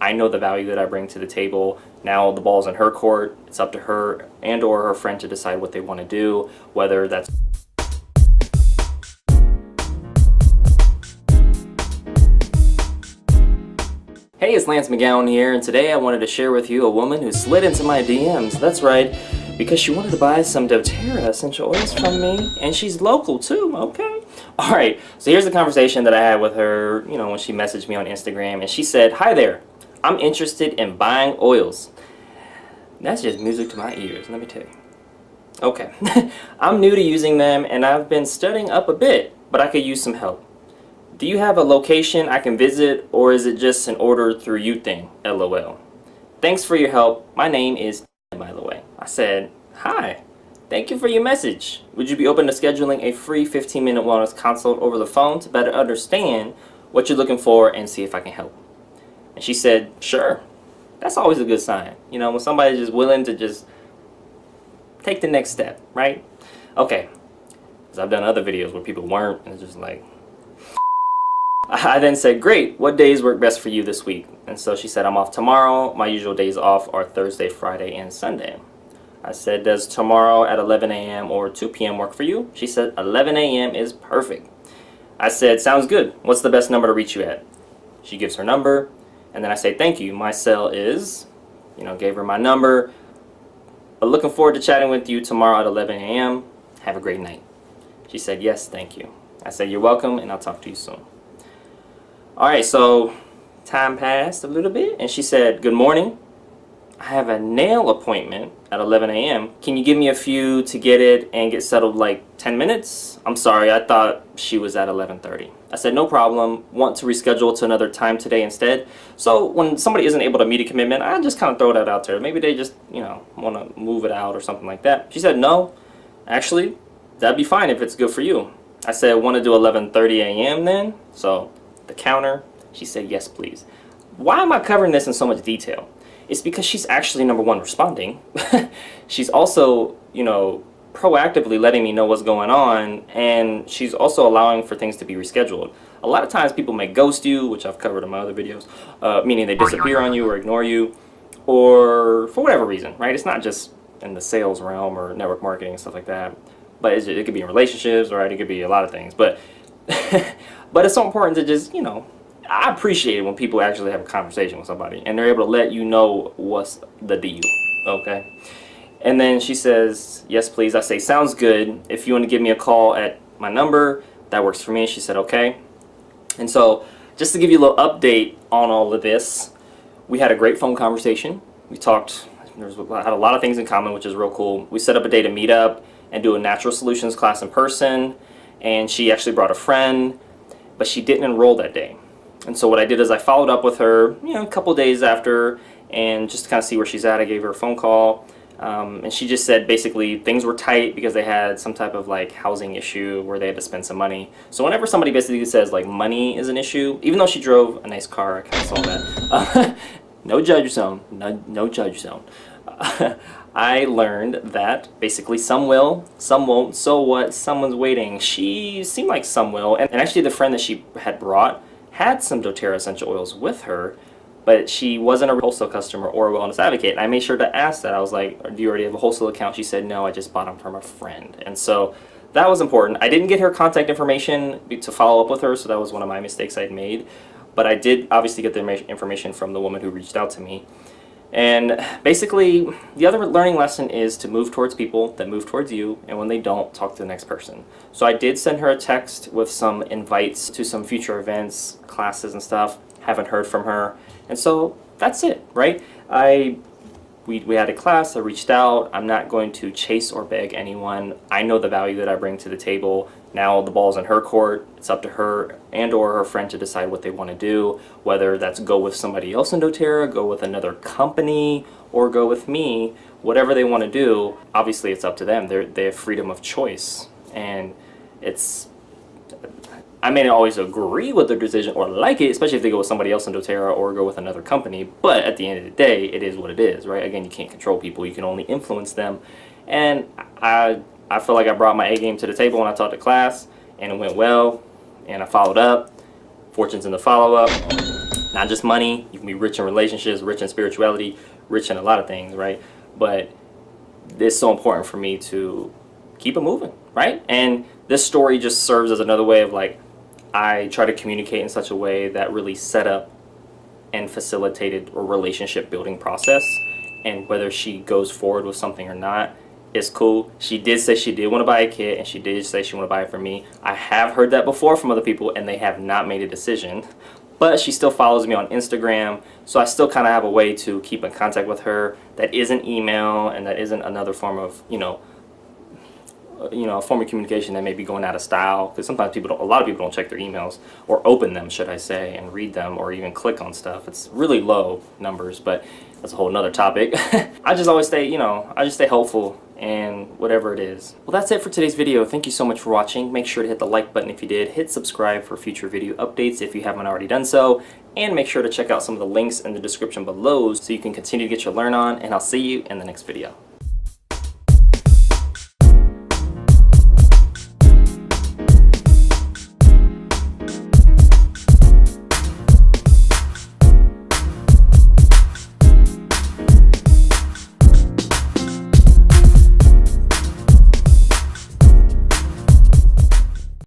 I know the value that I bring to the table. Now the ball's in her court. It's up to her and or her friend to decide what they want to do, whether that's Hey, it's Lance McGowan here, and today I wanted to share with you a woman who slid into my DMs. That's right, because she wanted to buy some doTERRA essential oils from me, and she's local too, okay? Alright, so here's the conversation that I had with her, when she messaged me on Instagram, and she said, "Hi there, I'm interested in buying oils." That's just music to my ears, let me tell you. Okay, I'm new to using them, and I've been studying up a bit, but I could use some help. Do you have a location I can visit, or is it just an order through you thing? LOL. Thanks for your help. My name is by the way. I said, "Hi. Thank you for your message. Would you be open to scheduling a free 15-minute wellness consult over the phone to better understand what you're looking for and see if I can help?" And she said, "Sure." That's always a good sign. When somebody's just willing to just take the next step, right? Okay. Because I've done other videos where people weren't, and it's just like, I then said, "Great, what days work best for you this week?" And so she said, "I'm off tomorrow. My usual days off are Thursday, Friday, and Sunday." I said, "Does tomorrow at 11 a.m. or 2 p.m. work for you?" She said, 11 a.m. is perfect. I said, "Sounds good. What's the best number to reach you at?" She gives her number, and then I say, "Thank you. My cell is," gave her my number. "But looking forward to chatting with you tomorrow at 11 a.m. Have a great night." She said, "Yes, thank you." I said, "You're welcome, and I'll talk to you soon." Alright, so time passed a little bit, and she said, "Good morning. I have a nail appointment at 11 a.m. Can you give me a few to get it and get settled like 10 minutes? I'm sorry, I thought she was at 11:30. I said, "No problem. Want to reschedule to another time today instead?" So when somebody isn't able to meet a commitment, I just kind of throw that out there. Maybe they just, want to move it out or something like that. She said, "No, actually, that'd be fine if it's good for you." I said, "Want to do 11:30 a.m. then?" So the counter, she said, "Yes, please." Why am I covering this in so much detail? It's because she's actually, number one, responding. She's also, proactively letting me know what's going on, and she's also allowing for things to be rescheduled. A lot of times people may ghost you, which I've covered in my other videos, meaning they disappear on you or ignore you, or for whatever reason, right? It's not just in the sales realm or network marketing and stuff like that, but it could be in relationships, right? It could be a lot of things, but but it's so important to just, I appreciate it when people actually have a conversation with somebody and they're able to let you know what's the deal, okay? And then she says, "Yes, please." I say, "Sounds good. If you want to give me a call at my number, that works for me." She said, "Okay." And so just to give you a little update on all of this, we had a great phone conversation. We talked, had a lot of things in common, which is real cool. We set up a day to meet up and do a natural solutions class in person. And she actually brought a friend, but she didn't enroll that day. And so what I did is I followed up with her, a couple days after, and just to kind of see where she's at. I gave her a phone call, and she just said basically things were tight because they had some type of like housing issue where they had to spend some money. So whenever somebody basically says like money is an issue, even though she drove a nice car, I kind of saw that. No judge zone, no judge zone. I learned that basically some will, some won't. So what? Someone's waiting. She seemed like some will, and actually the friend that she had brought had some doTERRA essential oils with her, but she wasn't a wholesale customer or a wellness advocate. And I made sure to ask that. I was like, "Do you already have a wholesale account?" She said, "No, I just bought them from a friend." And so that was important. I didn't get her contact information to follow up with her, so that was one of my mistakes I'd made. But I did obviously get the information from the woman who reached out to me. And basically, the other learning lesson is to move towards people that move towards you, and when they don't, talk to the next person. So I did send her a text with some invites to some future events, classes and stuff. Haven't heard from her. And so that's it, right? We had a class, I reached out. I'm not going to chase or beg anyone. I know the value that I bring to the table. Now the ball's in her court. It's up to her and or her friend to decide what they want to do, whether that's go with somebody else in doTERRA, go with another company, or go with me. Whatever they want to do, obviously it's up to them. They have freedom of choice, and I may not always agree with their decision or like it, especially if they go with somebody else in doTERRA or go with another company, but at the end of the day, it is what it is, right? Again, you can't control people, you can only influence them. And I feel like I brought my A game to the table when I taught the class, and it went well, and I followed up. Fortune's in the follow-up. Not just money. You can be rich in relationships, rich in spirituality, rich in a lot of things, right? But it's so important for me to keep it moving, right? And this story just serves as another way of like, I try to communicate in such a way that really set up and facilitated a relationship building process. And whether she goes forward with something or not, it's cool. She did say she did want to buy a kit, and she did say she want to buy it for me. I have heard that before from other people, and they have not made a decision. But she still follows me on Instagram, so I still kind of have a way to keep in contact with her that isn't email and that isn't another form of, a form of communication that may be going out of style, because sometimes a lot of people don't check their emails or open them, should I say, and read them or even click on stuff. It's really low numbers, but that's a whole nother topic. I just always stay, I just stay hopeful and whatever it is. Well, that's it for today's video. Thank you so much for watching. Make sure to hit the like button if you did. Hit subscribe for future video updates if you haven't already done so. And make sure to check out some of the links in the description below so you can continue to get your learn on. And I'll see you in the next video.